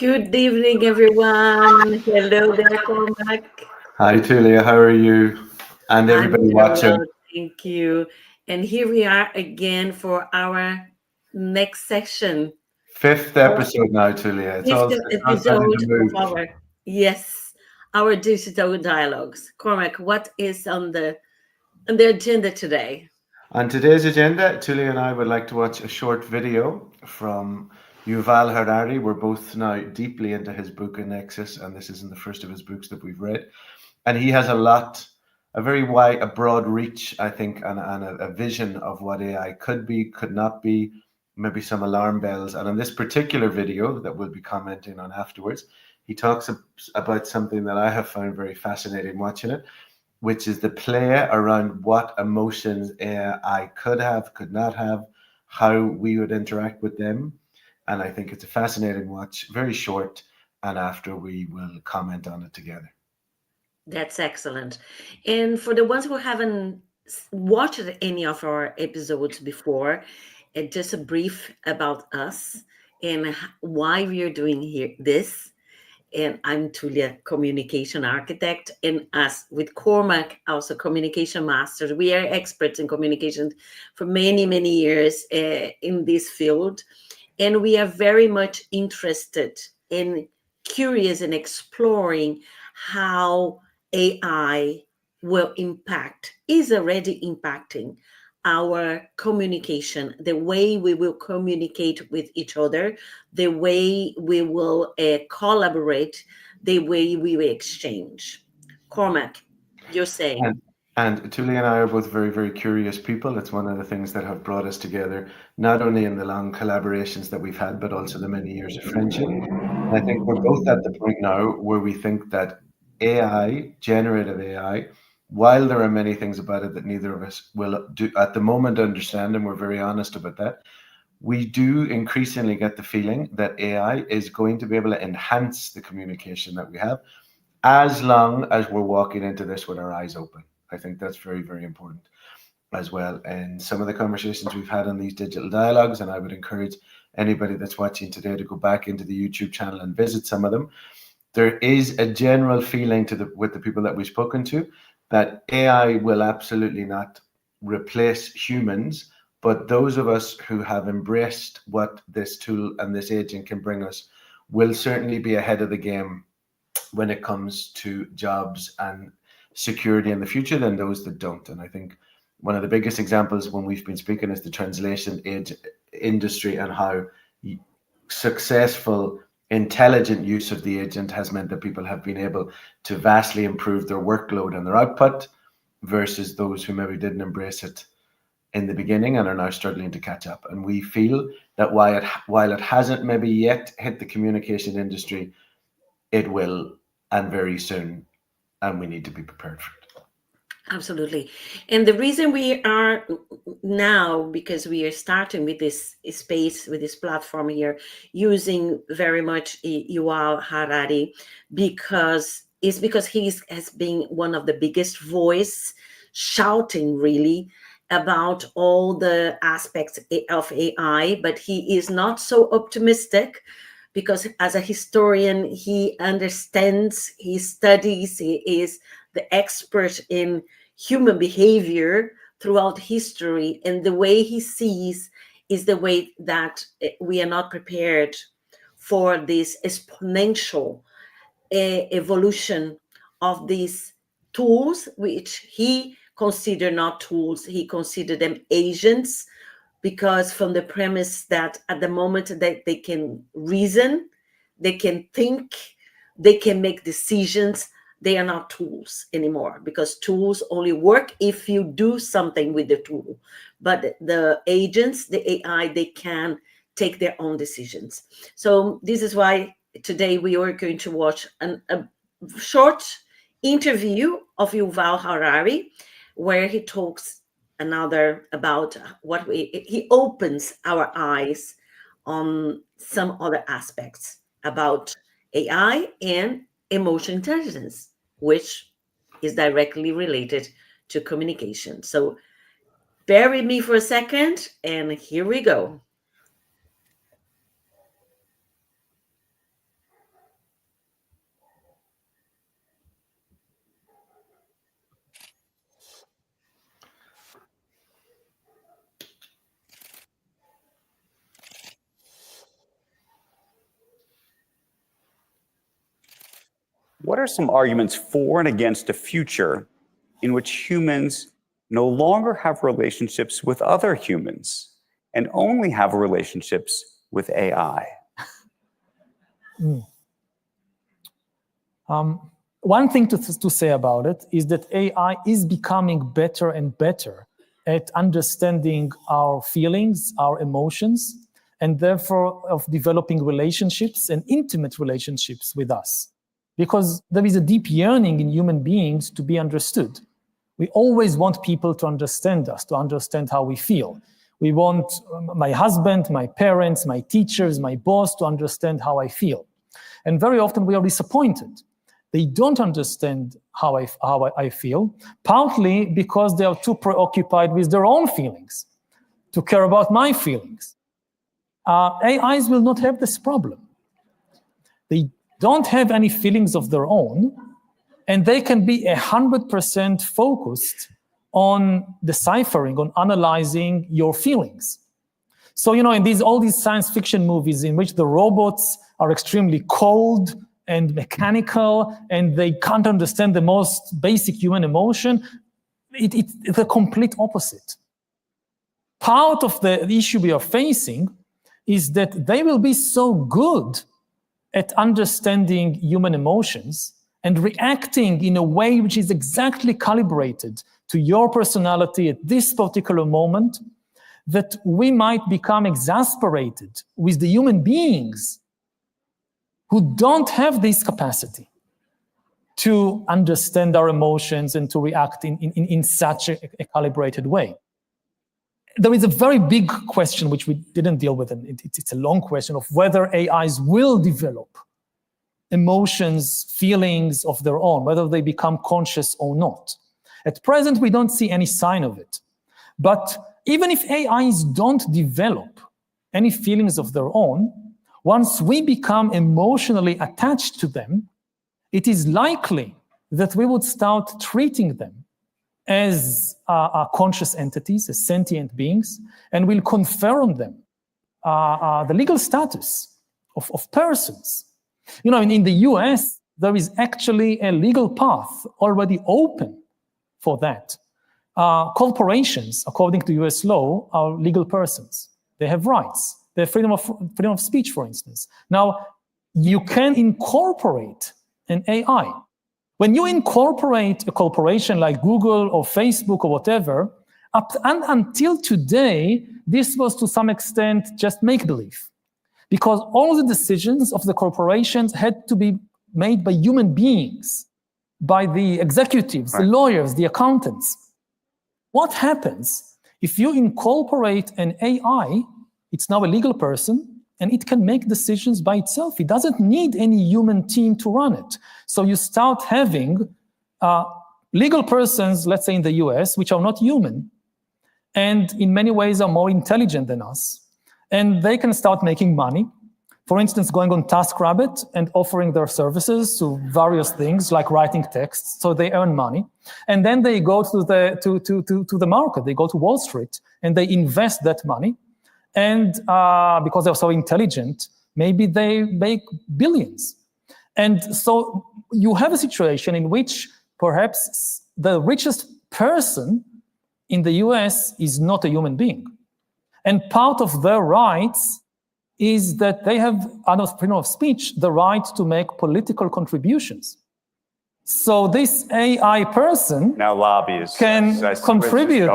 Good evening, everyone. Hello there, Cormac. Hi, Tulia. How are you? And I'm everybody very watching. well, thank you. And here we are again for our next session, Fifth our episode now, Tulia. It's fifth all it's all starting episode to of move. our yes, our digital dialogues. Cormac, what is on the agenda today? On today's agenda, Tulia and I would like to watch a short video from Yuval Harari. We're both now deeply into his book Nexus, and this isn't the first of his books that we've read. And he has a very wide, a broad reach, I think, and a vision of what AI could be, could not be, maybe some alarm bells. And in this particular video that we'll be commenting on afterwards, he talks about something that I have found very fascinating watching it, which is the play around what emotions AI could have, could not have, how we would interact with them. And I think it's a fascinating watch, very short, and after we will comment on it together. That's excellent. And for the ones who haven't watched any of our episodes before, just a brief about us and why we are doing here this. And I'm Tulia, communication architect, and us with Cormac, also communication master. We are experts in communication for many, many years in this field, and we are very much interested in curious and exploring how AI will impact, is already impacting our communication, the way we will communicate with each other, the way we will collaborate, the way we will exchange. Cormac, you're saying. And, and Tuli and I are both very, very curious people. It's one of the things that have brought us together, not only in the long collaborations that we've had, but also the many years of friendship. And I think we're both at the point now where we think that AI, generative AI, while there are many things about it that neither of us will do at the moment understand, and we're very honest about that, we do increasingly get the feeling that AI is going to be able to enhance the communication that we have as long as we're walking into this with our eyes open. I think that's very, very important as well. And some of the conversations we've had on these digital dialogues, and I would encourage anybody that's watching today to go back into the YouTube channel and visit some of them. There is a general feeling with the people that we've spoken to that AI will absolutely not replace humans, but those of us who have embraced what this tool and this agent can bring us will certainly be ahead of the game when it comes to jobs and security in the future than those that don't. And I think one of the biggest examples when we've been speaking is the translation industry and how successful, intelligent use of the agent has meant that people have been able to vastly improve their workload and their output versus those who maybe didn't embrace it in the beginning and are now struggling to catch up. And we feel that while it hasn't maybe yet hit the communication industry, it will, and very soon, and we need to be prepared for it. Absolutely. And the reason we are now, because we are starting with this space, with this platform here, using very much Yuval Harari, because he has been one of the biggest voice shouting really about all the aspects of AI, but he is not so optimistic because as a historian, he understands, he studies, he is the expert in human behavior throughout history, and the way he sees is the way that we are not prepared for this exponential evolution of these tools, which he considered not tools, he considered them agents, because from the premise that at the moment that they can reason, they can think, they can make decisions, they are not tools anymore, because tools only work if you do something with the tool. But the agents, the AI, they can take their own decisions. So this is why today we are going to watch a short interview of Yuval Harari, where he talks another about he opens our eyes on some other aspects about AI and emotional intelligence, which is directly related to communication. So bear with me for a second, and here we go. What are some arguments for and against a future in which humans no longer have relationships with other humans and only have relationships with AI? One thing to say about it is that AI is becoming better and better at understanding our feelings, our emotions, and therefore of developing relationships and intimate relationships with us. Because there is a deep yearning in human beings to be understood. We always want people to understand us, to understand how we feel. We want my husband, my parents, my teachers, my boss to understand how I feel. And very often we are disappointed. They don't understand how I feel, partly because they are too preoccupied with their own feelings, to care about my feelings. AIs will not have this problem. They don't have any feelings of their own, and they can be 100% focused on deciphering, on analyzing your feelings. So, in all these science fiction movies in which the robots are extremely cold and mechanical, and they can't understand the most basic human emotion, it's the complete opposite. Part of the issue we are facing is that they will be so good at understanding human emotions and reacting in a way which is exactly calibrated to your personality at this particular moment, that we might become exasperated with the human beings who don't have this capacity to understand our emotions and to react in such a calibrated way. There is a very big question which we didn't deal with, and it's a long question of whether AIs will develop emotions, feelings of their own, whether they become conscious or not. At present, we don't see any sign of it. But even if AIs don't develop any feelings of their own, once we become emotionally attached to them, it is likely that we would start treating them as conscious entities, as sentient beings, and will confer on them the legal status of persons. In the US, there is actually a legal path already open for that. Corporations, according to US law, are legal persons. They have rights. They have freedom of speech, for instance. Now, you can incorporate an AI. When you incorporate a corporation like Google or Facebook or whatever, until today, this was to some extent just make-believe, because all the decisions of the corporations had to be made by human beings, by the executives, the lawyers, the accountants. What happens if you incorporate an AI? It's now a legal person, and it can make decisions by itself. It doesn't need any human team to run it. So you start having legal persons, let's say in the US, which are not human, and in many ways are more intelligent than us. And they can start making money. For instance, going on TaskRabbit and offering their services to various things like writing texts, so they earn money. And then they go to the market, they go to Wall Street, and they invest that money. And because they're so intelligent, maybe they make billions. And so you have a situation in which perhaps the richest person in the US is not a human being. And part of their rights is that they have, under freedom of speech, the right to make political contributions. So this AI person now lobbyists can contribute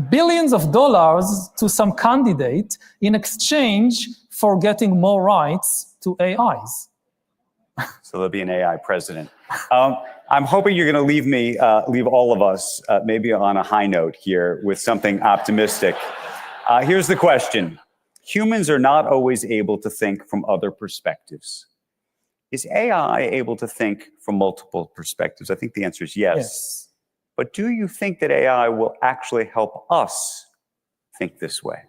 billions of dollars to some candidate in exchange for getting more rights to AIs. So there'll be an AI president. I'm hoping you're going to leave all of us maybe on a high note here with something optimistic. Here's the question. Humans are not always able to think from other perspectives. Is AI able to think from multiple perspectives? I think the answer is yes. But do you think that AI will actually help us think this way?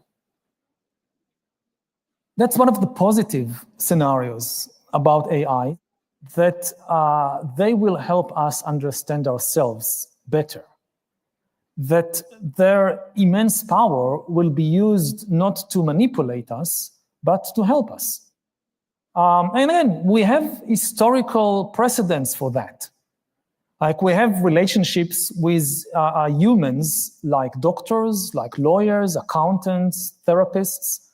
That's one of the positive scenarios about AI, that they will help us understand ourselves better. That their immense power will be used not to manipulate us, but to help us. And then we have historical precedents for that. Like we have relationships with humans, like doctors, like lawyers, accountants, therapists,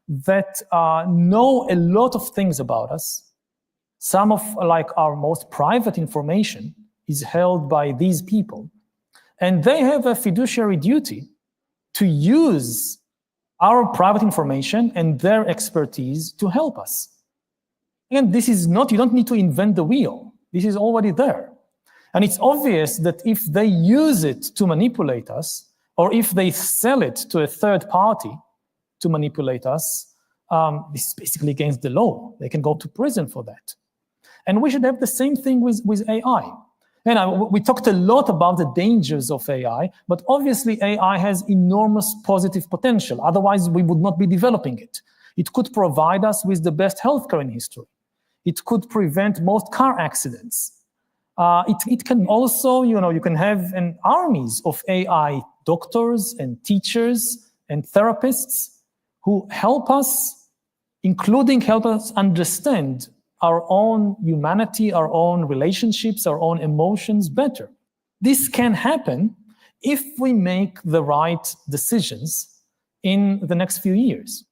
that know a lot of things about us. Some of like our most private information is held by these people. And they have a fiduciary duty to use our private information and their expertise to help us. And this is not, you don't need to invent the wheel. This is already there. And it's obvious that if they use it to manipulate us, or if they sell it to a third party to manipulate us, this is basically against the law. They can go to prison for that. And we should have the same thing with AI. And we talked a lot about the dangers of AI, but obviously AI has enormous positive potential. Otherwise, we would not be developing it. It could provide us with the best healthcare in history. It could prevent most car accidents. It can also, you can have an armies of AI doctors and teachers and therapists who help us, including help us understand our own humanity, our own relationships, our own emotions better. This can happen if we make the right decisions in the next few years.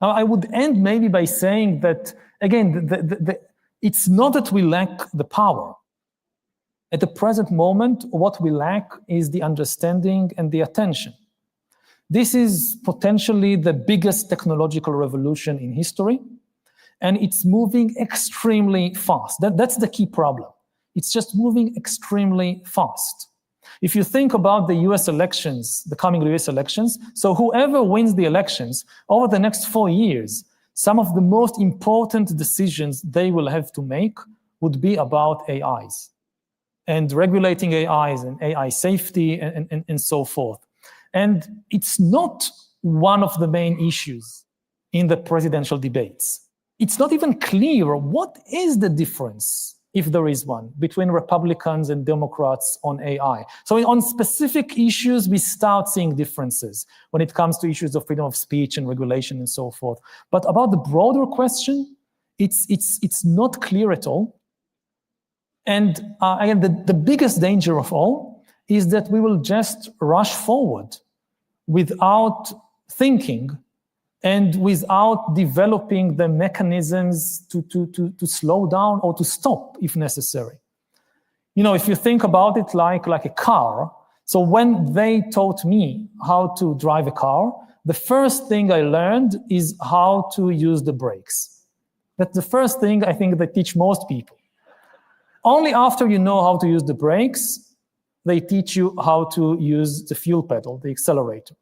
Now, I would end maybe by saying that, again, it's not that we lack the power. At the present moment, what we lack is the understanding and the attention. This is potentially the biggest technological revolution in history, and it's moving extremely fast. That's the key problem. It's just moving extremely fast. If you think about the US elections, the coming US elections, so whoever wins the elections over the next 4 years, some of the most important decisions they will have to make would be about AIs and regulating AIs and AI safety and so forth. And it's not one of the main issues in the presidential debates. It's not even clear what is the difference, if there is one, between Republicans and Democrats on AI. So on specific issues, we start seeing differences when it comes to issues of freedom of speech and regulation and so forth. But about the broader question, it's not clear at all. And again, the biggest danger of all is that we will just rush forward without thinking and without developing the mechanisms to slow down or to stop if necessary. If you think about it like a car, so when they taught me how to drive a car, the first thing I learned is how to use the brakes. That's the first thing I think they teach most people. Only after you know how to use the brakes, they teach you how to use the fuel pedal, the accelerator.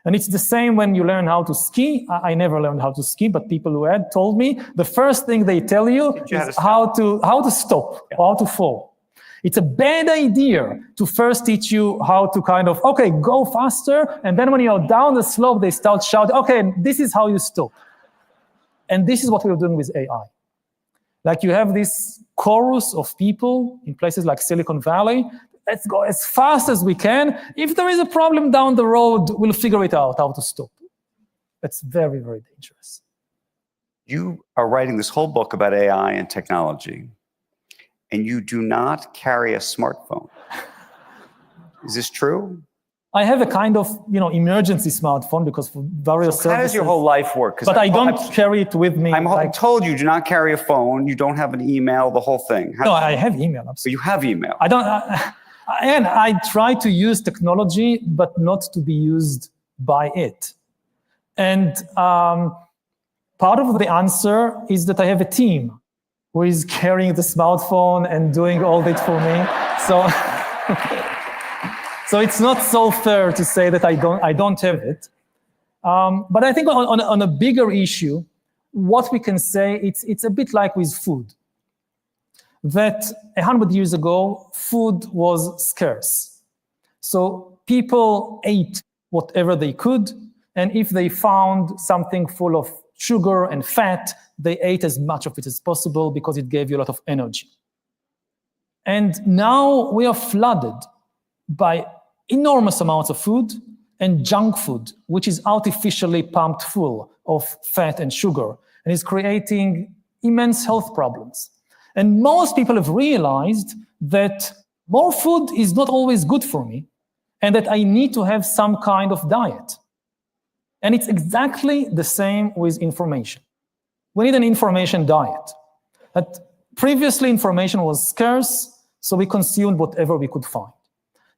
And it's the same when you learn how to ski. I never learned how to ski, but people who had told me the first thing they tell you is how to stop, or how to fall. It's a bad idea to first teach you how to kind of, okay, go faster. And then when you're down the slope, they start shouting, okay, this is how you stop. And this is what we're doing with AI. Like you have this chorus of people in places like Silicon Valley. Let's go as fast as we can. If there is a problem down the road, we'll figure it out how to stop. That's very, very dangerous. You are writing this whole book about AI and technology, and you do not carry a smartphone. Is this true? I have a kind of, emergency smartphone because for various services. How does your whole life work? But I don't carry it with me. I'm told you do not carry a phone. You don't have an email, the whole thing. No, I have email. Absolutely. So you have email. I don't. And I try to use technology, but not to be used by it. And part of the answer is that I have a team who is carrying the smartphone and doing all that for me. So it's not so fair to say that I don't have it. But I think on a bigger issue, what we can say, it's a bit like with food. That 100 years ago, food was scarce. So people ate whatever they could, and if they found something full of sugar and fat, they ate as much of it as possible because it gave you a lot of energy. And now we are flooded by enormous amounts of food and junk food, which is artificially pumped full of fat and sugar, and is creating immense health problems. And most people have realized that more food is not always good for me, and that I need to have some kind of diet. And it's exactly the same with information. We need an information diet. That previously information was scarce, so we consumed whatever we could find.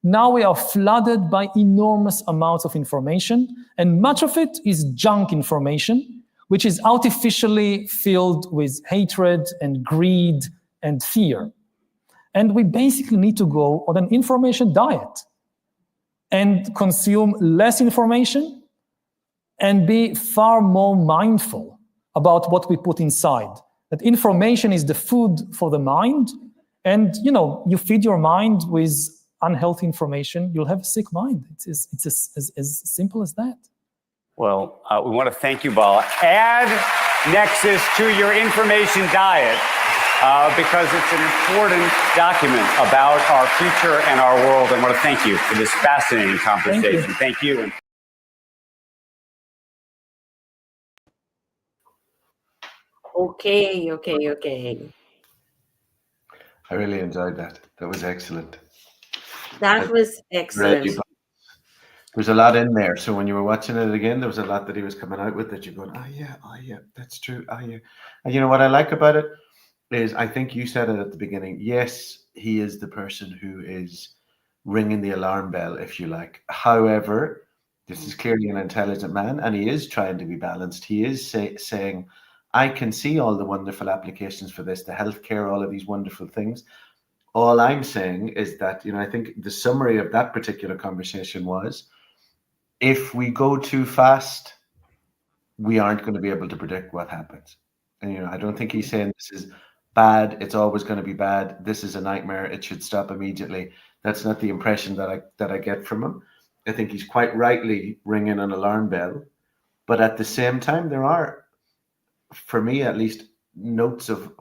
Now we are flooded by enormous amounts of information, and much of it is junk information, which is artificially filled with hatred and greed and fear. And we basically need to go on an information diet and consume less information and be far more mindful about what we put inside. That information is the food for the mind, and you feed your mind with unhealthy information, you'll have a sick mind. It's as simple as that. Well, we want to thank you, Bala. Add Nexus to your information diet because it's an important document about our future and our world. I want to thank you for this fascinating conversation. Thank you. Okay. I really enjoyed that. That was excellent. That was excellent. There's a lot in there. So when you were watching it again, there was a lot that he was coming out with that you're going, oh yeah, that's true. Oh yeah. And you know what I like about it is, I think you said it at the beginning. Yes, he is the person who is ringing the alarm bell, if you like. However, this is clearly an intelligent man, and he is trying to be balanced. He is saying, I can see all the wonderful applications for this, the healthcare, all of these wonderful things. All I'm saying is that, I think the summary of that particular conversation was, if we go too fast, we aren't going to be able to predict what happens. And, I don't think he's saying this is bad, it's always going to be bad, this is a nightmare, it should stop immediately. That's not the impression that I get from him. I think he's quite rightly ringing an alarm bell. But at the same time, there are, for me at least, notes of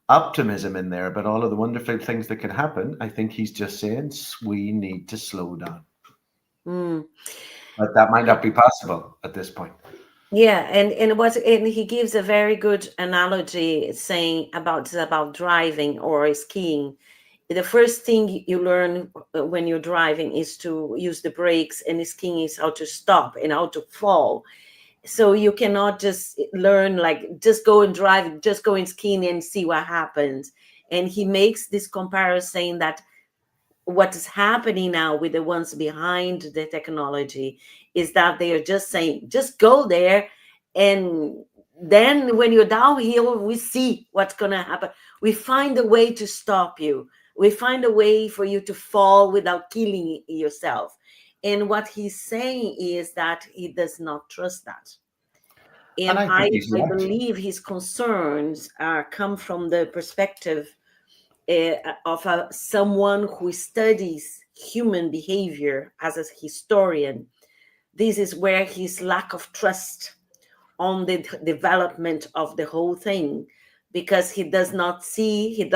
optimism in there about all of the wonderful things that can happen. I think he's just saying we need to slow down. But that might not be possible at this point. Yeah, and he gives a very good analogy saying about driving or skiing. The first thing you learn when you're driving is to use the brakes, and skiing is how to stop and how to fall. So you cannot just learn, like, just go and drive, just go and skiing and see what happens. And he makes this comparison that what is happening now with the ones behind the technology is that they are just saying, just go there. And then when you're downhill, we see what's going to happen. We find a way to stop you. We find a way for you to fall without killing yourself. And what he's saying is that he does not trust that. And I believe his concerns come from the perspective of someone who studies human behavior as a historian. This is where his lack of trust on the development of the whole thing, because he does not see, he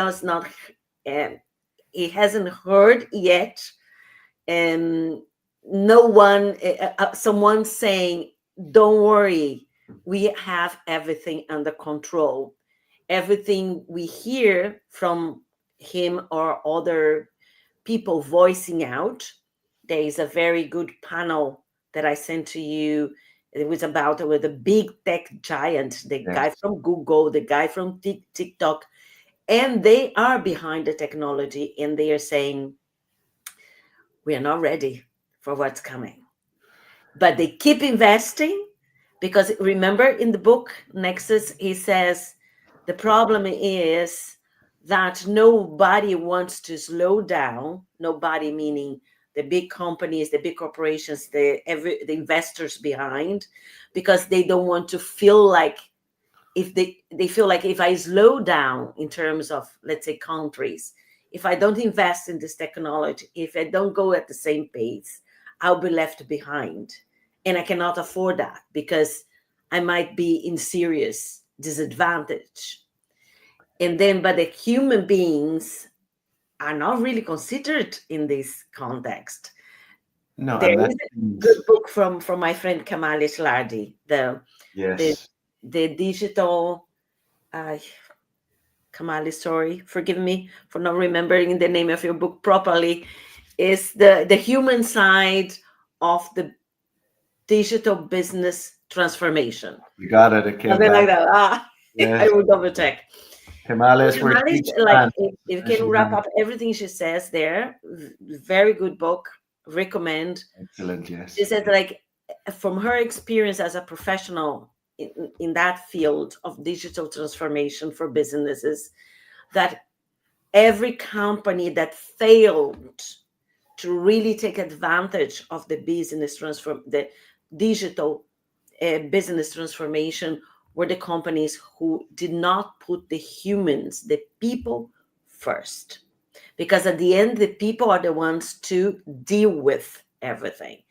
hasn't heard yet, no one, someone saying, don't worry, we have everything under control. Everything we hear from him or other people voicing out. There is a very good panel that I sent to you. It was about with a big tech giant, the guy from Google, the guy from TikTok, and they are behind the technology, and they are saying, we are not ready for what's coming. But they keep investing, because remember in the book, Nexus, he says, the problem is that nobody wants to slow down. Nobody, meaning the big companies, the big corporations, the investors behind, because they don't want to feel like, if they feel like, if I slow down in terms of, let's say, countries, if I don't invest in this technology, if I don't go at the same pace, I'll be left behind. And I cannot afford that, because I might be in serious disadvantage. And then, but the human beings are not really considered in this context. No, there is a good book from my friend Kamal Ishlardi, the digital Kamali, sorry, forgive me for not remembering the name of your book properly, is the human side of the digital business transformation. You got it. It came Something back. like that. I Yes. will double check. Kamales, we're Kamali, huge like, fans. if you can wrap up everything she says there, very good book, recommend. Excellent, yes. She said, like, from her experience as a professional in that field of digital transformation for businesses, that every company that failed to really take advantage of the the digital business transformation were the companies who did not put the humans, the people first. Because at the end, the people are the ones to deal with everything.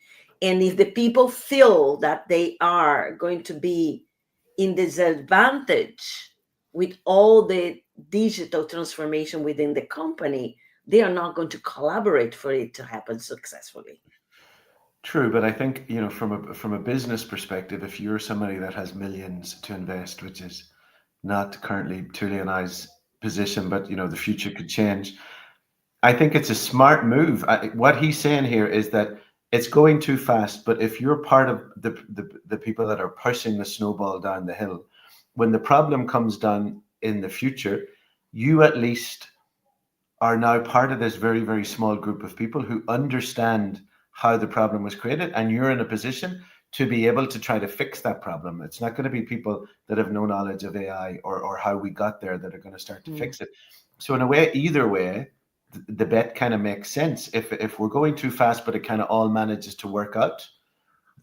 And if the people feel that they are going to be in disadvantage with all the digital transformation within the company, they are not going to collaborate for it to happen successfully. True, but I think, from a business perspective, if you're somebody that has millions to invest, which is not currently Tulia and I's position, but the future could change. I think it's a smart move. What he's saying here is that it's going too fast, but if you're part of the people that are pushing the snowball down the hill, when the problem comes down in the future, you at least are now part of this very, very small group of people who understand how the problem was created, and you're in a position to be able to try to fix that problem. It's not going to be people that have no knowledge of AI or how we got there that are going to start to fix it. So in a way, either way, the bet kind of makes sense. If we're going too fast, but it kind of all manages to work out,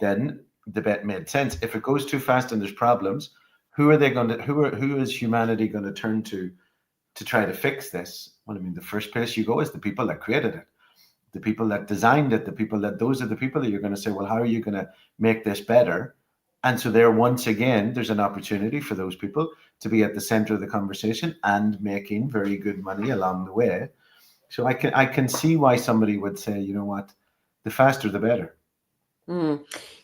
then the bet made sense. If it goes too fast and there's problems, who is humanity going to turn to try to fix this? Well, I mean, the first place you go is the people that created it, the people that designed it, those are the people that you're going to say, well, how are you going to make this better? And so there, once again, there's an opportunity for those people to be at the center of the conversation and making very good money along the way. So I can see why somebody would say, you know what, the faster the better.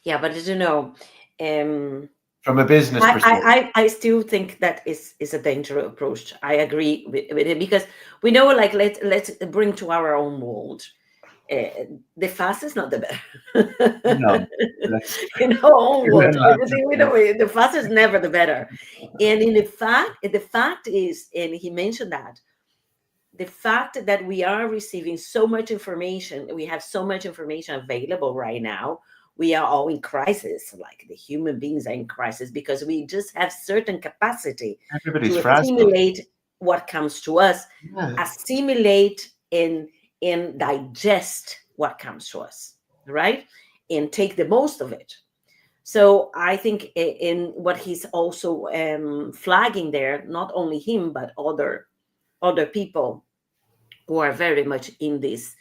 Yeah, but as you know, from a business perspective, I still think that is a dangerous approach. I agree with it, because we know, like, let's bring to our own world. The fast is not the better. No, in our own world, everything we know, the fast is never the better. And the fact is, and he mentioned that, the fact that we are receiving so much information, we have so much information available right now, we are all in crisis. Like, the human beings are in crisis because we just have certain capacity to assimilate what comes to us, assimilate and digest what comes to us, right? And take the most of it. So I think in what he's also flagging there, not only him, but other people who are very much in this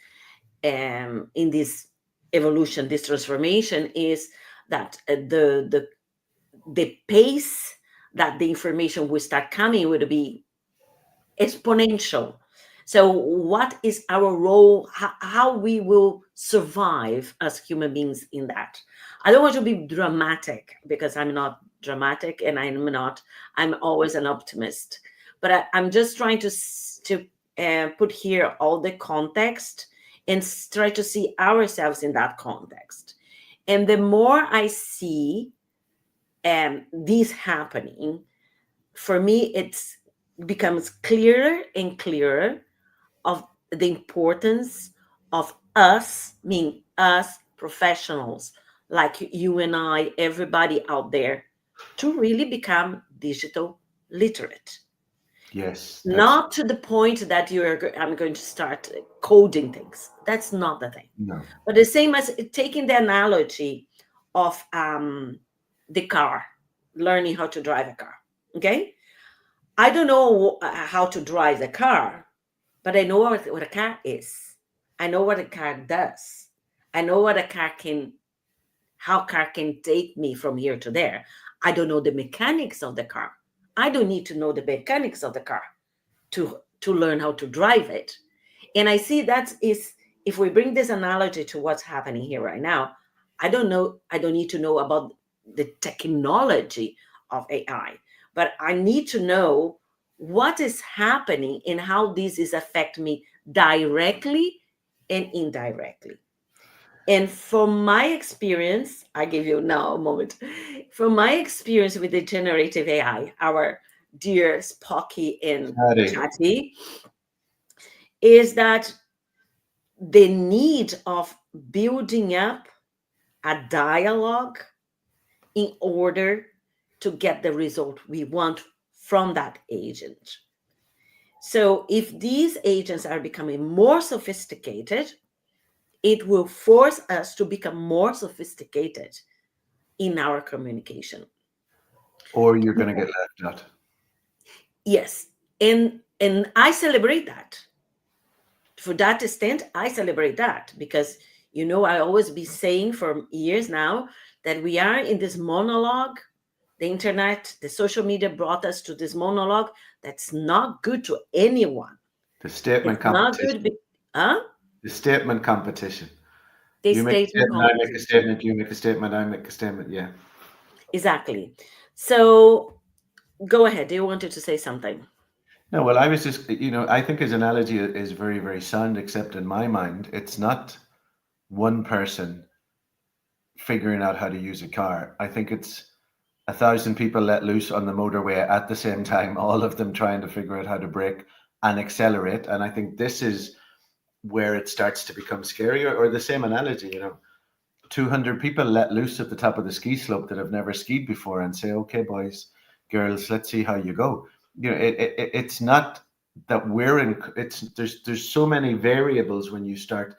evolution, this transformation, is that the pace that the information will start coming will be exponential. So what is our role, how we will survive as human beings in that? I don't want to be dramatic, because I'm not dramatic, and I'm always an optimist, but I'm just trying to put here all the context and try to see ourselves in that context. And the more I see this happening, for me, it becomes clearer and clearer of the importance of us, meaning us professionals like you and I, everybody out there, to really become digital literate. Yes. Not to the point that I'm going to start coding things. That's not the thing. No. But the same as taking the analogy of the car, learning how to drive a car. Okay? I don't know how to drive the car, but I know what a car is. I know what a car does. I know what how a car can take me from here to there. I don't know the mechanics of the car. I don't need to know the mechanics of the car to learn how to drive it. And I see that is, if we bring this analogy to what's happening here right now, I don't need to know about the technology of AI, but I need to know what is happening and how this is affecting me directly and indirectly. And from my experience, I give you now a moment. From my experience with the generative AI, our dear Spocky and Chatty, is that the need of building up a dialogue in order to get the result we want from that agent. So if these agents are becoming more sophisticated, it will force us to become more sophisticated in our communication. Or you're going to get left out. Yes. And I celebrate that. For that extent, I celebrate that because, I always be saying for years now that we are in this monologue. The internet, the social media brought us to this monologue that's not good to anyone. The statement It's competition. not good. Huh? The statement competition. The You make a statement statement, I make a competition. statement, you make a statement, I make a statement. Yeah. Exactly. So go ahead. You wanted to say something. No, well, I was just, I think his analogy is very, very sound, except in my mind, it's not one person figuring out how to use a car. I think it's 1,000 people let loose on the motorway at the same time, all of them trying to figure out how to brake and accelerate. And I think this is where it starts to become scary, or the same analogy, 200 people let loose at the top of the ski slope that have never skied before and say, okay, boys, girls, let's see how you go. It's not that there's so many variables when you start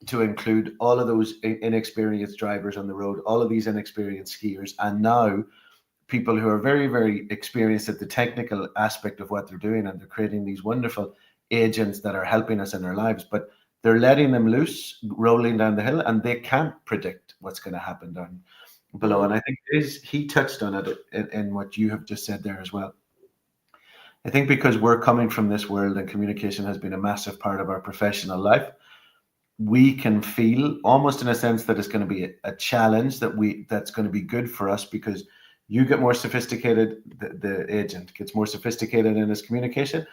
to include all of those inexperienced drivers on the road, all of these inexperienced skiers, and now people who are very, very experienced at the technical aspect of what they're doing, and they're creating these wonderful agents that are helping us in our lives, but they're letting them loose, rolling down the hill, and they can't predict what's going to happen down below. And I think he touched on it in what you have just said there as well. I think because we're coming from this world and communication has been a massive part of our professional life, we can feel almost in a sense that it's going to be a challenge that's going to be good for us, because you get more sophisticated, the agent gets more sophisticated in his communication.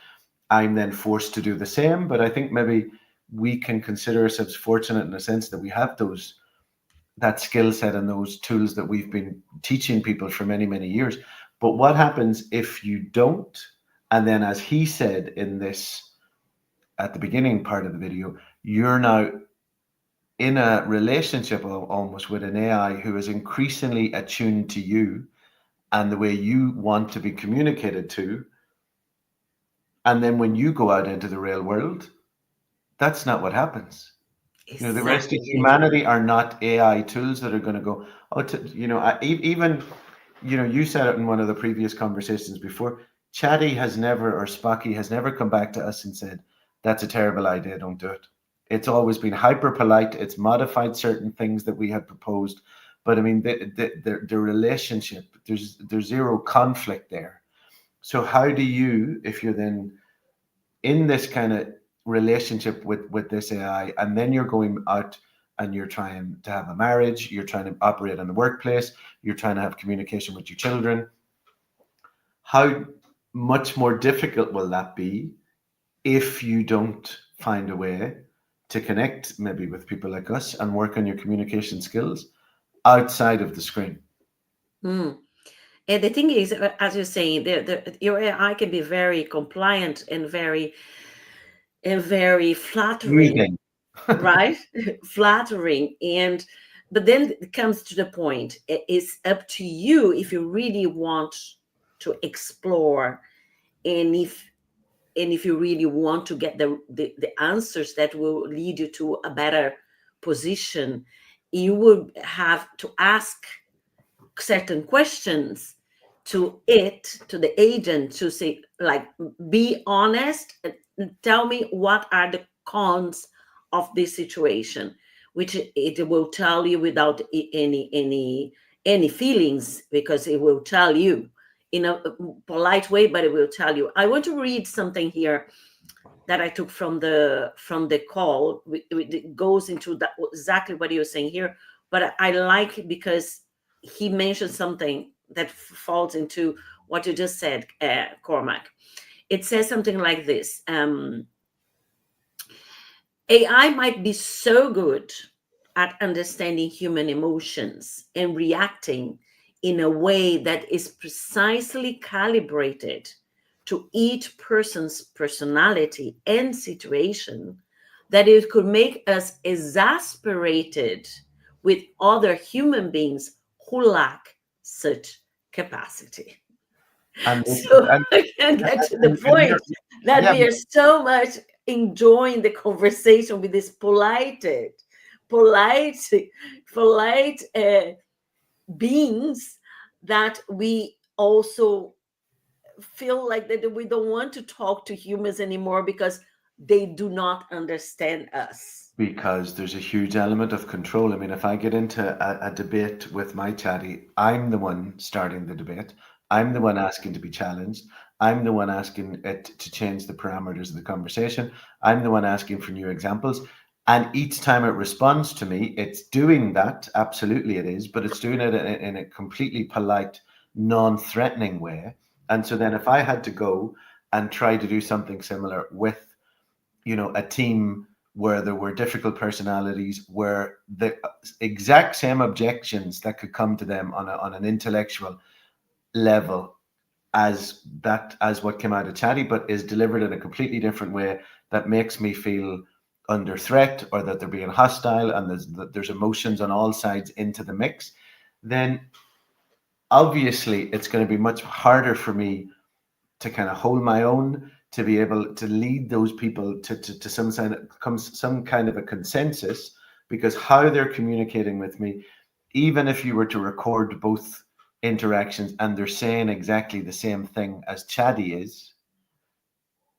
I'm then forced to do the same. But I think maybe we can consider ourselves fortunate in a sense that we have that skill set and those tools that we've been teaching people for many, many years. But what happens if you don't? And then, as he said in this, at the beginning part of the video, you're now in a relationship almost with an AI who is increasingly attuned to you and the way you want to be communicated to. And then when you go out into the real world, that's not what happens. Exactly. The rest of humanity are not AI tools that are going to go, even, you said it in one of the previous conversations before, Chatty has never, or Spocky has never come back to us and said, that's a terrible idea, don't do it. It's always been hyper polite. It's modified certain things that we had proposed. But I mean, the relationship, there's zero conflict there. So how do you, if you're then in this kind of relationship with this AI, and then you're going out and you're trying to have a marriage, you're trying to operate in the workplace, you're trying to have communication with your children, how much more difficult will that be if you don't find a way to connect maybe with people like us and work on your communication skills outside of the screen? And the thing is, as you're saying, your AI can be very compliant and very flattering, right? Flattering. But then it comes to the point, it's up to you if you really want to explore, and if you really want to get the answers that will lead you to a better position, you will have to ask certain questions to the agent, to say, like, be honest, tell me what are the cons of this situation, which it will tell you without any feelings, because it will tell you in a polite way, but it will tell you. I want to read something here that I took from the call. It goes into that, exactly what you're saying here, but I like it because he mentioned something that falls into what you just said, Cormac. It says something like this. AI might be so good at understanding human emotions and reacting in a way that is precisely calibrated to each person's personality and situation, that it could make us exasperated with other human beings who lack such capacity. And So I can get to the point that yeah, we are so much enjoying the conversation with this polite beings, that we also feel like that we don't want to talk to humans anymore because they do not understand us. because there's a huge element of control. I mean, if I get into a debate with my chatty, I'm the one starting the debate. I'm the one asking to be challenged. I'm the one asking it to change the parameters of the conversation. I'm the one asking for new examples. And each time it responds to me, it's doing that. Absolutely, it is, but it's doing it in a completely polite, non-threatening way. And so then if I had to go and try to do something similar with, a team where there were difficult personalities, where the exact same objections that could come to them on an intellectual level as what came out of Chatty, but is delivered in a completely different way that makes me feel under threat, or that they're being hostile, and there's emotions on all sides into the mix, then obviously it's going to be much harder for me to kind of hold my own, to be able to lead those people to some kind of a consensus, because how they're communicating with me, even if you were to record both interactions and they're saying exactly the same thing as Chaddy is,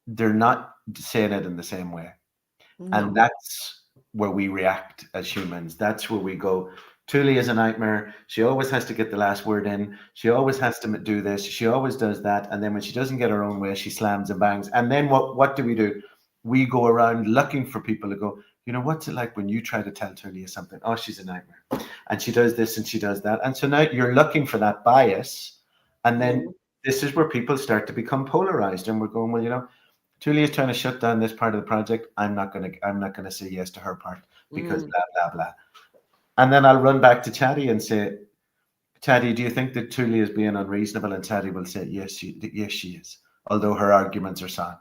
they're not saying it in the same way. No. And that's where we react as humans. That's where we go, Thule is a nightmare. She always has to get the last word in. She always has to do this. She always does that. And then when she doesn't get her own way, she slams and bangs. And then what do? We go around looking for people to go, what's it like when you try to tell Thule something? Oh, she's a nightmare. And she does this and she does that. And so now you're looking for that bias. And then this is where people start to become polarized. And we're going, well, Thule is trying to shut down this part of the project. I'm not gonna say yes to her part because blah blah blah. And then I'll run back to Chatty and say, Chatty, do you think that Thule is being unreasonable? And Chatty will say, yes, she is. Although her arguments are sound.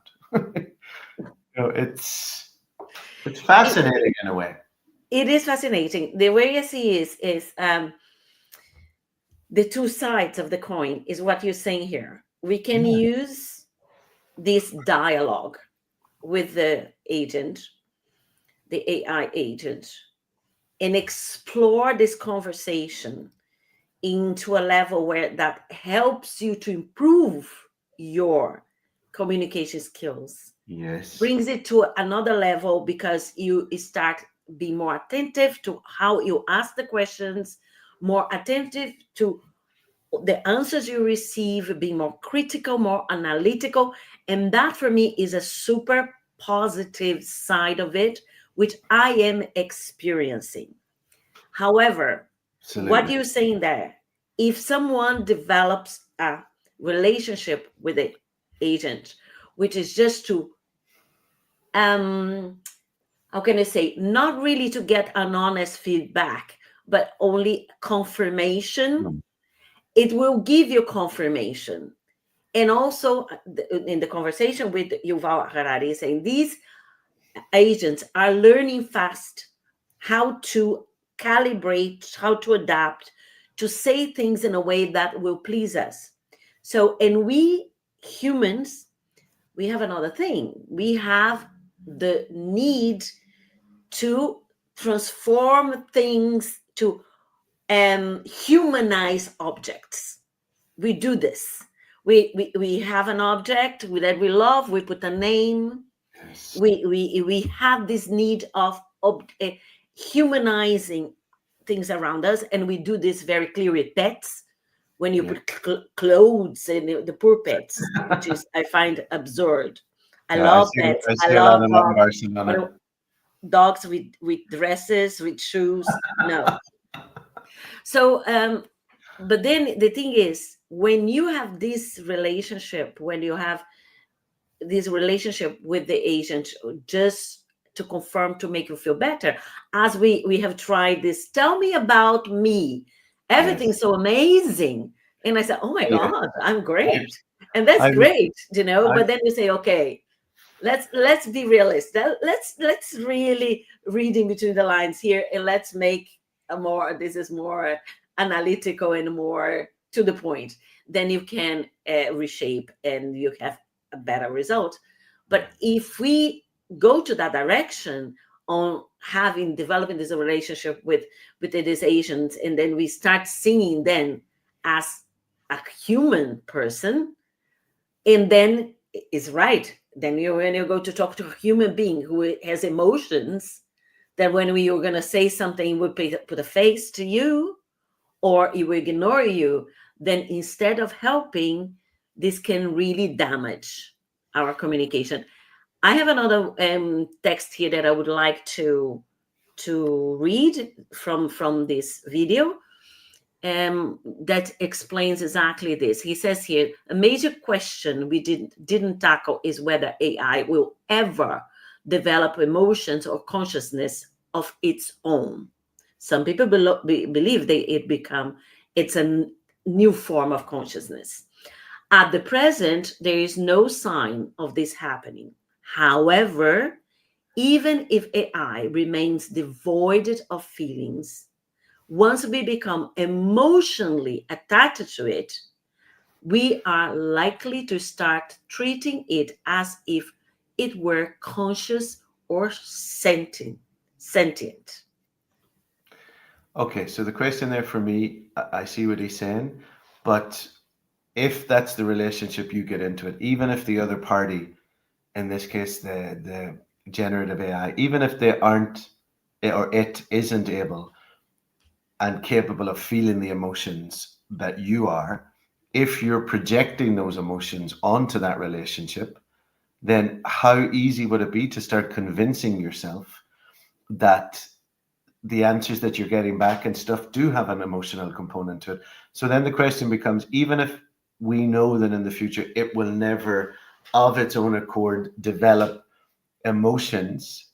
It's fascinating in a way. It is fascinating. The way I see is the two sides of the coin is what you're saying here. We can use this dialogue with the agent, the AI agent, and explore this conversation into a level where that helps you to improve your communication skills. Yes. Brings it to another level because you start being more attentive to how you ask the questions, more attentive to the answers you receive, being more critical, more analytical. And that for me is a super positive side of it, which I am experiencing. However, Absolutely. what you're saying there, if someone develops a relationship with the agent, which is just to, how can I say, not really to get an honest feedback, but only confirmation, it will give you confirmation. And also in the conversation with Yuval Harari saying these agents are learning fast how to calibrate, how to adapt, to say things in a way that will please us. So, and we humans, we have another thing. We have the need to transform things, to humanize objects. We do this. We have an object that we love. We put a name. Yes. We have this need of humanizing things around us, and we do this very clear with pets. When you put clothes in the poor pets, which is I find absurd. I love pets. I love dogs with dresses, with shoes. No. So but then the thing is, when you have this relationship, when you have this relationship with the agent, just to confirm, to make you feel better, as we have tried this, tell me about me, everything's so amazing, and I said, oh my Yeah. god, I'm great, and that's I, great, you know. I, But then you say, okay, let's be realistic. Let's really read in between the lines here, and let's make a more, this is more analytical and more to the point. Then you can reshape and you have a better result. But if we go to that direction on having developing this relationship with these agents, and then we start seeing them as a human person, and then it's right. Then when you go to talk to a human being who has emotions, that when you're going to say something, he would put a face to you, or he will ignore you. Then instead of helping, this can really damage our communication. I have another text here that I would like to read from this video, that explains exactly this. He says here, a major question we didn't tackle is whether AI will ever develop emotions or consciousness of its own. Some people believe it's a new form of consciousness. At the present, there is no sign of this happening. However, even if AI remains devoid of feelings, once we become emotionally attached to it, we are likely to start treating it as if it were conscious or sentient. okay, so the question there for me, I see what he's saying, but if that's the relationship you get into it, even if the other party, in this case the generative AI, even if they aren't, or it isn't able and capable of feeling the emotions that you are, if you're projecting those emotions onto that relationship, then how easy would it be to start convincing yourself that the answers that you're getting back and stuff do have an emotional component to it? So then the question becomes, even if we know that in the future it will never of its own accord develop emotions,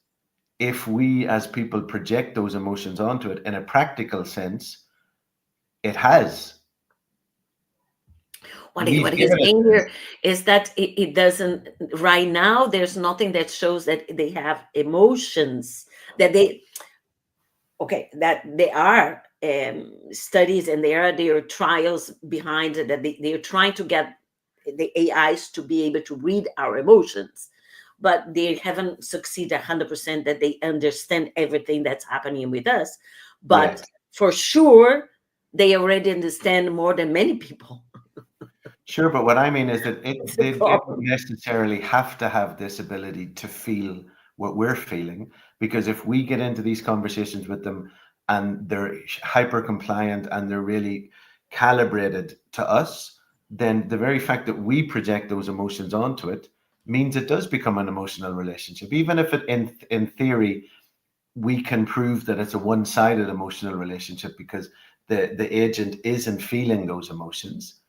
if we as people project those emotions onto it, in a practical sense, it has. What He's he's given saying it. here is that it doesn't, right now, there's nothing that shows that they have emotions, that they, okay, that there are studies and there are trials behind it, that they're trying to get the AIs to be able to read our emotions, but they haven't succeeded 100% that they understand everything that's happening with us. But Yes. for sure, they already understand more than many people. Sure, but what I mean is that It's the they don't problem. necessarily have to have this ability to feel what we're feeling, because if we get into these conversations with them and they're hyper compliant and they're really calibrated to us, then the very fact that we project those emotions onto it means it does become an emotional relationship, even if it in theory we can prove that it's a one-sided emotional relationship because the agent isn't feeling those emotions.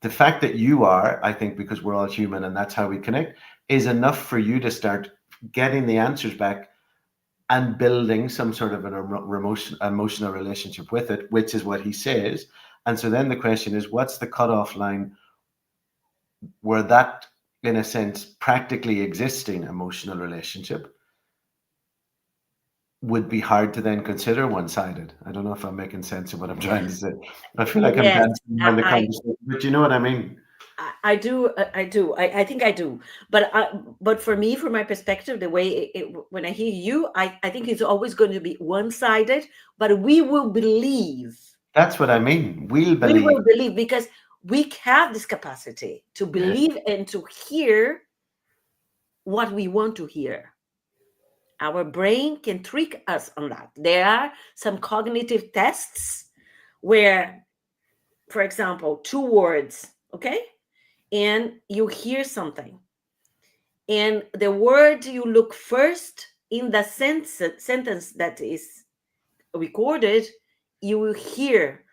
The fact that you are, I think, because we're all human and that's how we connect, is enough for you to start getting the answers back and building some sort of an emotional relationship with it, which is what he says. And so then the question is, what's the cutoff line where that, in a sense, practically existing emotional relationship would be hard to then consider one-sided? I don't know if I'm making sense of what I'm trying to say. I feel like I'm Yes, dancing around the conversation, but you know what I mean? I do. I do. I think I do. But for me, from my perspective, the way when I hear you, I think it's always going to be one-sided. But we will believe. That's what I mean. We'll We believe. will believe because we have this capacity to Yeah. believe and to hear what we want to hear. Our brain can trick us on that. There are some cognitive tests where, for example, two words, okay, and you hear something, and the word you look first in the sentence that is recorded, you will hear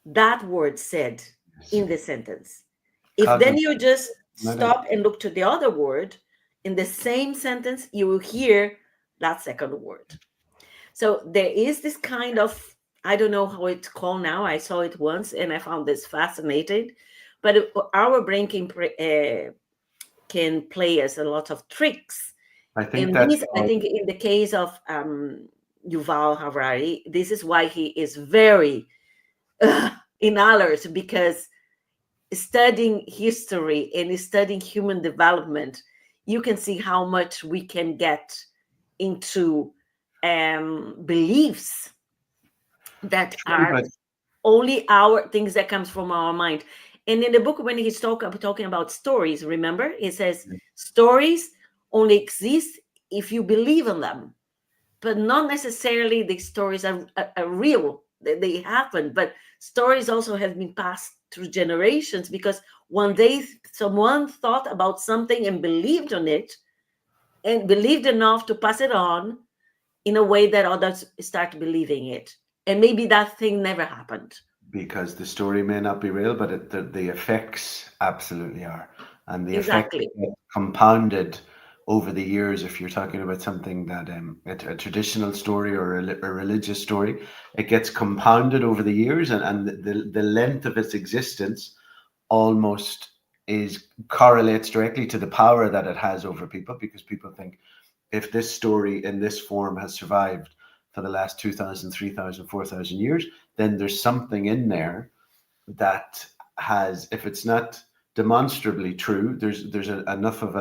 that word said in the sentence. If then Cognitive. you just Not stop and look to the other word in the same sentence, you will hear that second word. So there is this kind of, I don't know how it's called now. I saw it once and I found this fascinating. But our brain can play us a lot of tricks. I think And that's this, I think, in the case of Yuval Harari, this is why he is very in alert, because studying history and studying human development, you can see how much we can get into beliefs that true, are but only our things that comes from our mind. And in the book, when he's talking about stories, remember, he says stories only exist if you believe in them, but not necessarily the stories are real. They happen, but stories also have been passed through generations, because one day someone thought about something and believed on it, and believed enough to pass it on in a way that others start believing it. And maybe that thing never happened. because the story may not be real, but the effects absolutely are. And the effects Exactly. get compounded over the years. If you're talking about something that a traditional story or a religious story, it gets compounded over the years, and the length of its existence almost is correlates directly to the power that it has over people, because people think, if this story in this form has survived for the last 2,000, 3,000, 4,000 years, then there's something in there that has, if it's not demonstrably true, there's enough of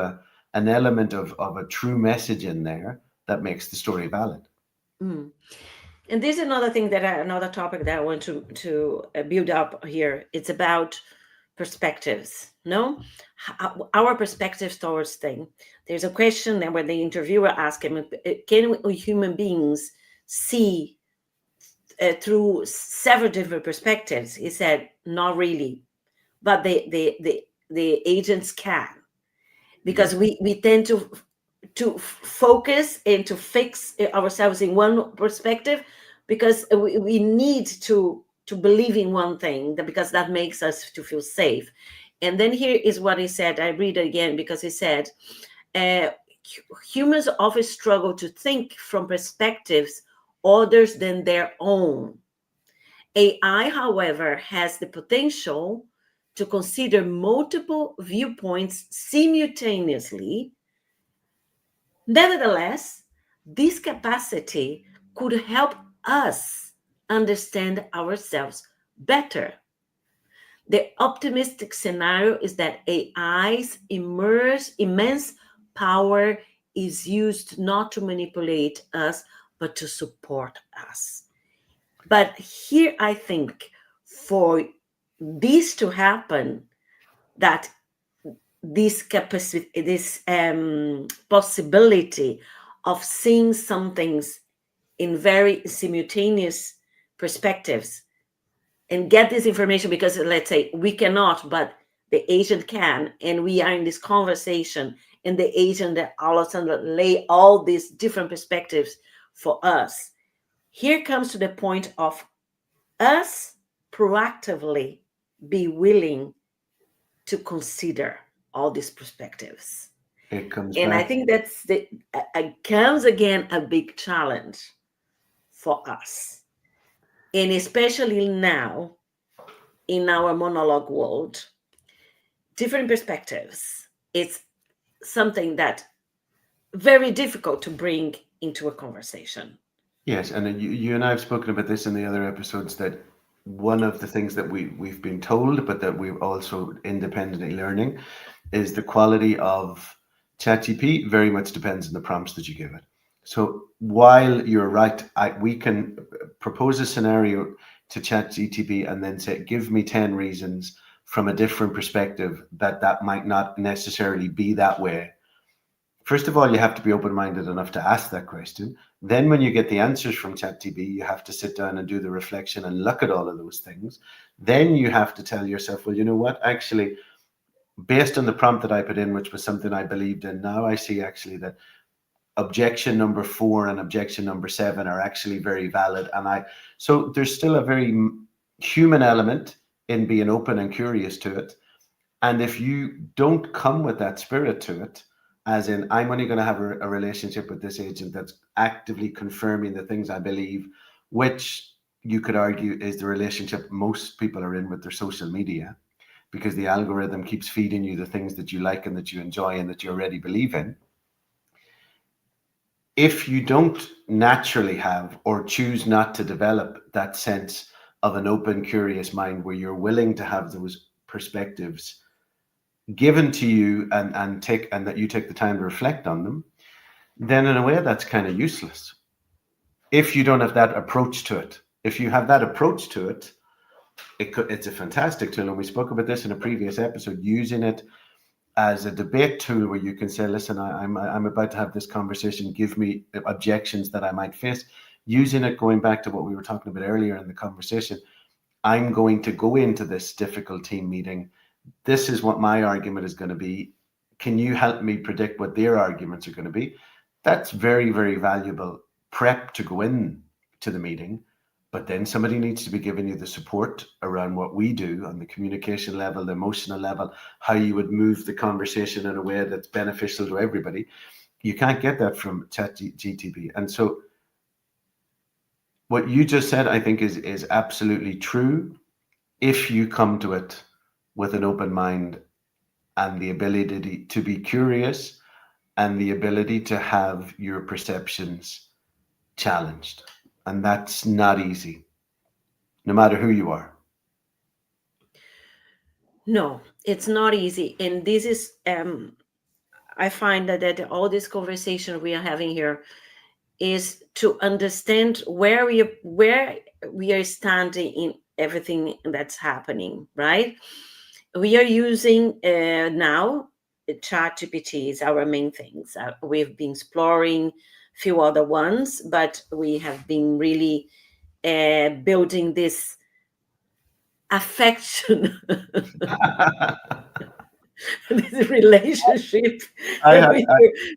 an element of a true message in there that makes the story valid. Mm. And there's another thing another topic that I want to build up here. It's about perspectives. No, our perspectives towards thing. There's a question that when the interviewer asked him, "Can human beings see through several different perspectives?" He said, "Not really, but the agents can, because we tend to focus and to fix ourselves in one perspective, because we need to believe in one thing, because that makes us to feel safe." And then here is what he said. I read it again, because he said, uh, humans often struggle to think from perspectives others than their own. AI, however, has the potential to consider multiple viewpoints simultaneously. Nevertheless, this capacity could help us understand ourselves better. The optimistic scenario is that AI's immense power is used not to manipulate us, but to support us. But here, I think, for this to happen, that this capacity, this possibility of seeing some things in very simultaneous perspectives and get this information, because let's say we cannot, but the agent can, and we are in this conversation, and the agent that all of a sudden lay all these different perspectives for us. Here comes to the point of us proactively be willing to consider all these perspectives. It comes And I back. think that's comes again a big challenge for us. And especially now in our monologue world, different perspectives, it's something that very difficult to bring into a conversation. Yes, and you and I have spoken about this in the other episodes, that one of the things that we've been told, but that we're also independently learning, is the quality of ChatGPT very much depends on the prompts that you give it. So while you're right, we can propose a scenario to ChatGPT and then say, give me 10 reasons from a different perspective that might not necessarily be that way. First of all, you have to be open-minded enough to ask that question. Then when you get the answers from ChatGPT, you have to sit down and do the reflection and look at all of those things. Then you have to tell yourself, well, you know what, actually, based on the prompt that I put in, which was something I believed in, now I see actually that objection number 4 and objection number 7 are actually very valid. And so there's still a very human element in being open and curious to it. And if you don't come with that spirit to it, as in, I'm only going to have a relationship with this agent that's actively confirming the things I believe, which you could argue is the relationship most people are in with their social media, because the algorithm keeps feeding you the things that you like and that you enjoy and that you already believe in. If you don't naturally have or choose not to develop that sense of an open, curious mind where you're willing to have those perspectives given to you and that you take the time to reflect on them, then in a way that's kind of useless. If you don't have that approach to it, if you have that approach to it, it's a fantastic tool. And we spoke about this in a previous episode, using it as a debate tool where you can say, listen, I'm about to have this conversation, give me objections that I might face. Using it, going back to what we were talking about earlier in the conversation, I'm going to go into this difficult team meeting. This is what my argument is going to be. Can you help me predict what their arguments are going to be? That's very, very valuable prep to go in to the meeting. But then somebody needs to be giving you the support around what we do on the communication level, the emotional level, how you would move the conversation in a way that's beneficial to everybody. You can't get that from ChatGPT. And so what you just said, I think is absolutely true. If you come to it with an open mind and the ability to be curious and the ability to have your perceptions challenged. And that's not easy, no matter who you are. No, it's not easy. And this is, I find that all this conversation we are having here is to understand where we are standing in everything that's happening, right? We are using now ChatGPT is our main things. We've been exploring a few other ones, but we have been really building this affection, this relationship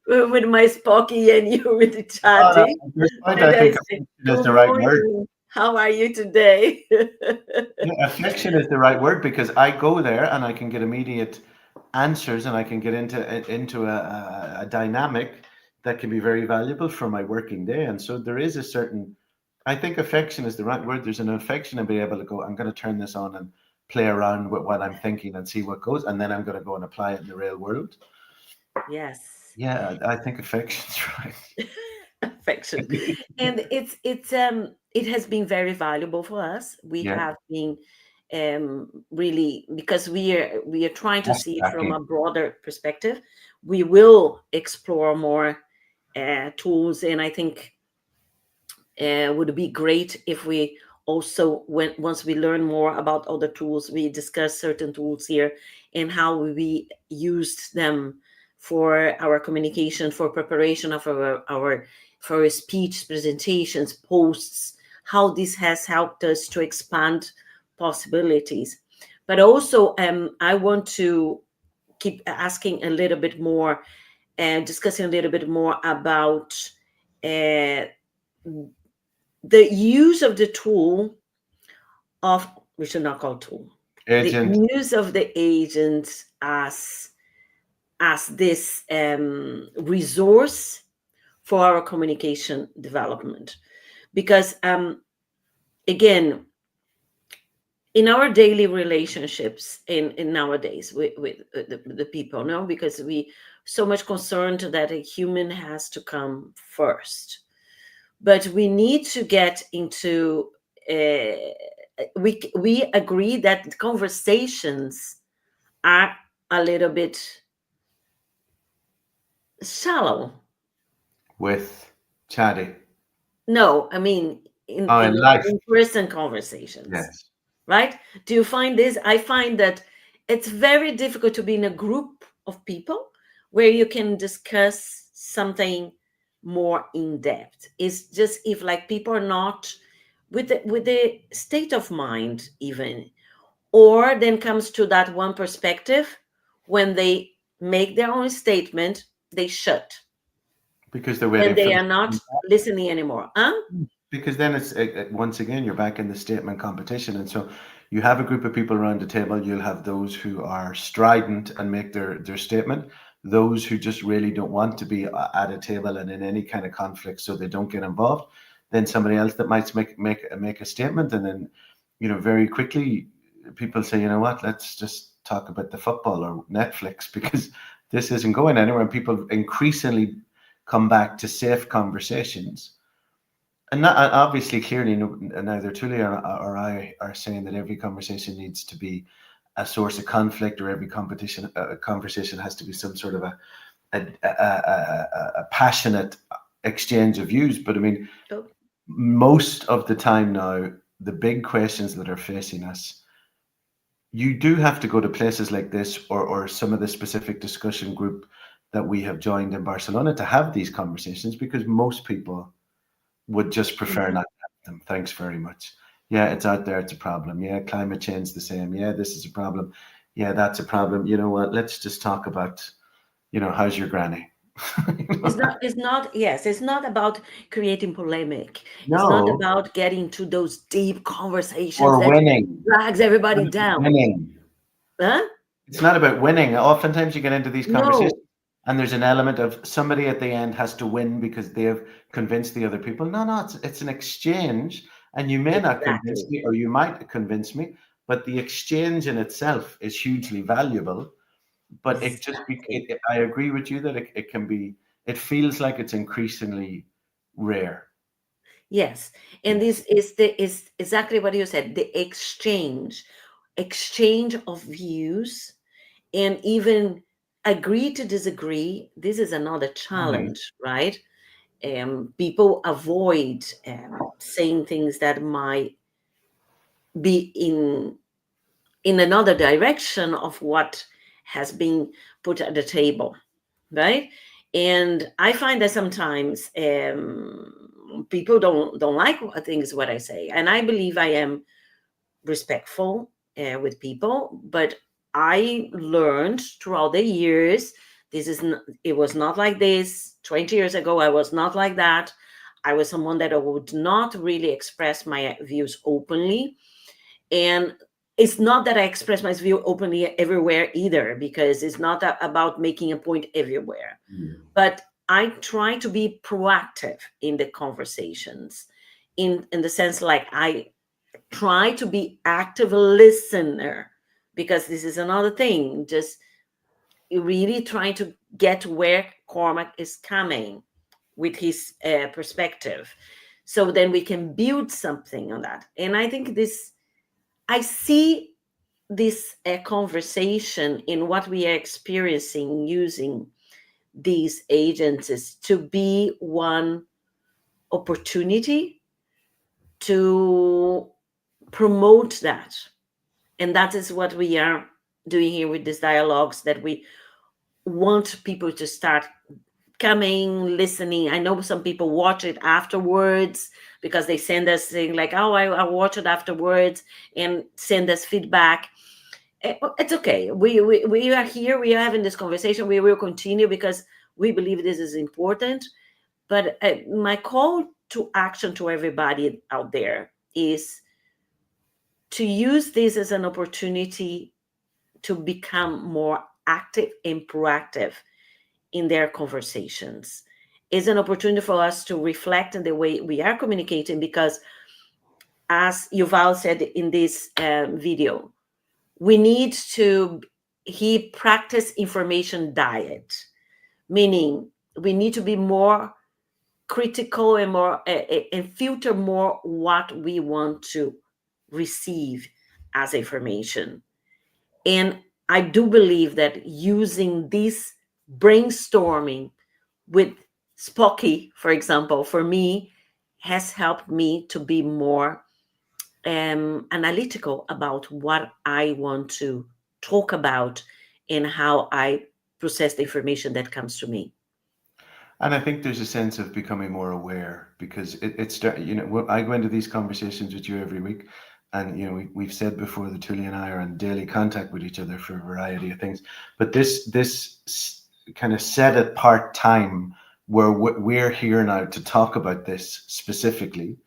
with my Spocky and you with the chatting. I think affection is the right word. How are you today? Affection is the right word, because I go there and I can get immediate answers and I can get into a dynamic that can be very valuable for my working day. And so there is a certain, I think affection is the right word. There's an affection and be able to go, I'm going to turn this on and play around with what I'm thinking and see what goes. And then I'm going to go and apply it in the real world. Yes. Yeah, I think affection's right. Affection. And it has been very valuable for us. We have been really, because we are trying to see it from a broader perspective. We will explore more tools, and I think would be great if we also, once we learn more about other tools, we discuss certain tools here and how we used them for our communication, for preparation of our for speech presentations, posts, how this has helped us to expand possibilities. But also, I want to keep asking a little bit more and discussing a little bit more about the use of the tool of, we should not call tool, agent. the use of the agent as this resource for our communication development. Because again, in our daily relationships in nowadays with the people, no, because we so much concerned that a human has to come first, but we need to get into we agree that conversations are a little bit shallow With chatty. No, I mean in life. in-person conversations. Yes. Right? Do you find this? I find that it's very difficult to be in a group of people where you can discuss something more in depth. It's just if like people are not with the state of mind even, or then comes to that one perspective, when they make their own statement, they shut. Because they're waiting And they for are not listening anymore. Huh? Because then it's once again you're back in the statement competition, and so you have a group of people around the table. You'll have those who are strident and make their statement, those who just really don't want to be at a table and in any kind of conflict, so they don't get involved. Then somebody else that might make a statement, and then very quickly people say, you know what, let's just talk about the football or Netflix because this isn't going anywhere. And people increasingly come back to safe conversations. And not, obviously, clearly, neither Tulia or I are saying that every conversation needs to be a source of conflict, or every conversation has to be some sort of a passionate exchange of views. But I mean, most of the time now, the big questions that are facing us, you do have to go to places like this or some of the specific discussion group that we have joined in Barcelona to have these conversations, because most people would just prefer not to have them. Thanks very much. Yeah, it's out there. It's a problem. Yeah, climate change the same. Yeah, this is a problem. Yeah, that's a problem. You know what? Let's just talk about, how's your granny? It's not about creating polemic. No. It's not about getting to those deep conversations or that winning. drags everybody down. Winning. Huh? It's not about winning. Oftentimes you get into these conversations and there's an element of somebody at the end has to win because they have convinced the other people. No, it's an exchange, and you may not convince me, or you might convince me, but the exchange in itself is hugely valuable. But it just, I agree with you that it can be, it feels like it's increasingly rare. Yes, and this is exactly what you said, the exchange of views, and even agree to disagree. This is another challenge, right? People avoid saying things that might be in another direction of what has been put at the table, right? And I find that sometimes people don't like things what I say, and I believe I am respectful with people, but I learned throughout the years it was not like this 20 years ago. I was not like that. I was someone that I would not really express my views openly, and it's not that I express my view openly everywhere either, because it's not about making a point everywhere. But I try to be proactive in the conversations, in the sense like I try to be active listener, because this is another thing, just really trying to get where Cormac is coming with his perspective, so then we can build something on that. And I think I see this conversation in what we are experiencing using these agencies to be one opportunity to promote that. And that is what we are doing here with these dialogues, that we want people to start coming, listening. I know some people watch it afterwards because they send us saying like, oh, I watch it afterwards, and send us feedback. It's okay. We are here. We are having this conversation. We will continue because we believe this is important. But my call to action to everybody out there is to use this as an opportunity to become more active and proactive in their conversations. It's an opportunity for us to reflect on the way we are communicating, because as Yuval said in this video, we need to practice information diet, meaning we need to be more critical and more and filter more what we want to receive as information. And I do believe that using this brainstorming with Spocky, for example, for me, has helped me to be more analytical about what I want to talk about and how I process the information that comes to me. And I think there's a sense of becoming more aware, because it's, I go into these conversations with you every week, and we've said before that Tulia and I are in daily contact with each other for a variety of things. But this kind of set apart time where we're here now to talk about this specifically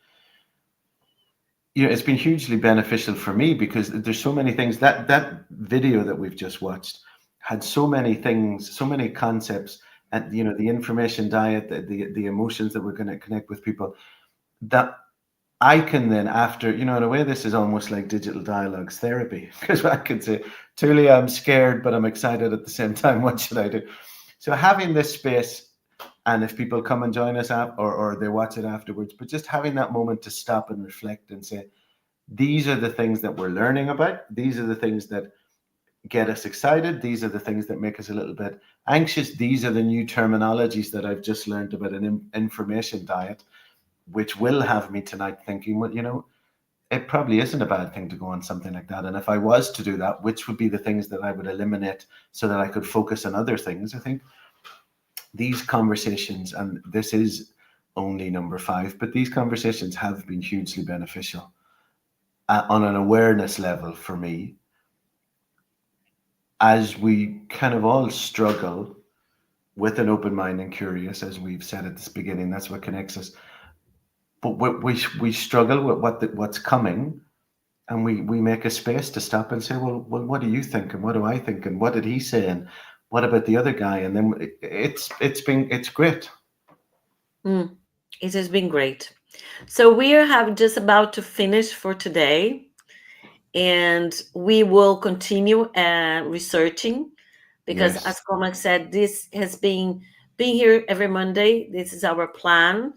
it's been hugely beneficial for me because there's so many things that video that we've just watched had so many things, so many concepts, and the information diet, the emotions that we're going to connect with people, that I can then, after, in a way, this is almost like digital dialogues therapy, because I can say, Tulia, I'm scared, but I'm excited at the same time. What should I do? So having this space, and if people come and join us or they watch it afterwards, but just having that moment to stop and reflect and say, these are the things that we're learning about. These are the things that get us excited. These are the things that make us a little bit anxious. These are the new terminologies that I've just learned about an information diet, which will have me tonight thinking, well, it probably isn't a bad thing to go on something like that. And if I was to do that, which would be the things that I would eliminate so that I could focus on other things? I think these conversations, and this is only number 5, but these conversations have been hugely beneficial on an awareness level for me, as we kind of all struggle with an open mind and curious, as we've said at this beginning. That's what connects us. But we struggle with what's coming, and we make a space to stop and say, well, what do you think, and what do I think, and what did he say, and what about the other guy? And then it's great. It has been great. So we are just about to finish for today, and we will continue researching, because Yes. as Cormac said, this has been being here every Monday. This is our plan.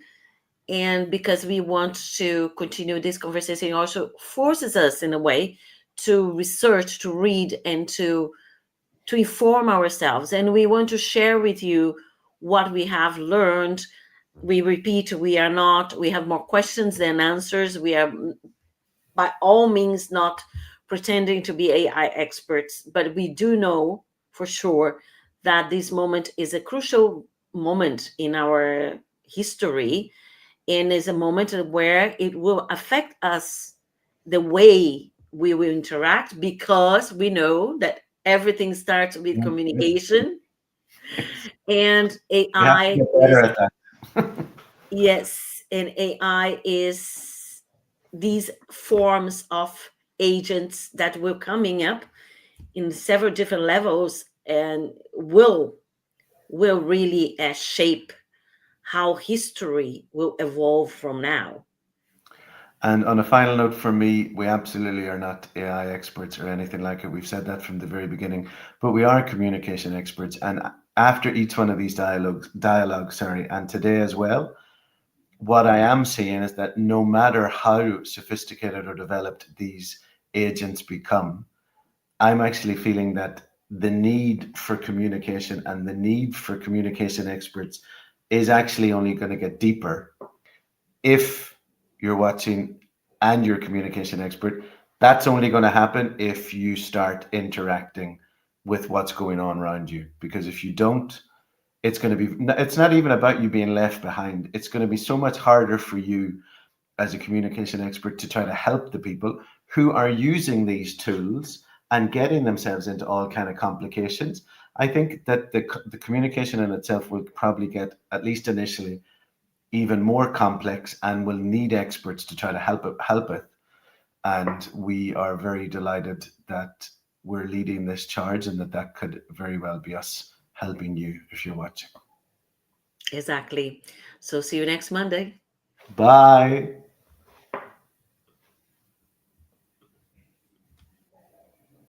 And because we want to continue this conversation, it also forces us in a way to research, to read, and to inform ourselves. And we want to share with you what we have learned. We repeat, we have more questions than answers. We are by all means not pretending to be AI experts, but we do know for sure that this moment is a crucial moment in our history, and is a moment where it will affect us, the way we will interact, because we know that everything starts with communication. And We have to AI get is, better at that. yes, and AI is these forms of agents that will coming up in several different levels, and will really shape how history will evolve from now. And on a final note, for me, we absolutely are not AI experts or anything like it. We've said that from the very beginning, but we are communication experts. And after each one of these dialogues, and today as well, what I am seeing is that no matter how sophisticated or developed these agents become, I'm actually feeling that the need for communication and the need for communication experts is actually only going to get deeper. If you're watching and you're a communication expert, that's only going to happen if you start interacting with what's going on around you. Because if you don't, it's not even about you being left behind. It's going to be so much harder for you as a communication expert to try to help the people who are using these tools and getting themselves into all kind of complications. I think that the communication in itself will probably get, at least initially, even more complex, and will need experts to try to help it. And we are very delighted that we're leading this charge, and that could very well be us helping you if you're watching. Exactly. So see you next Monday. Bye.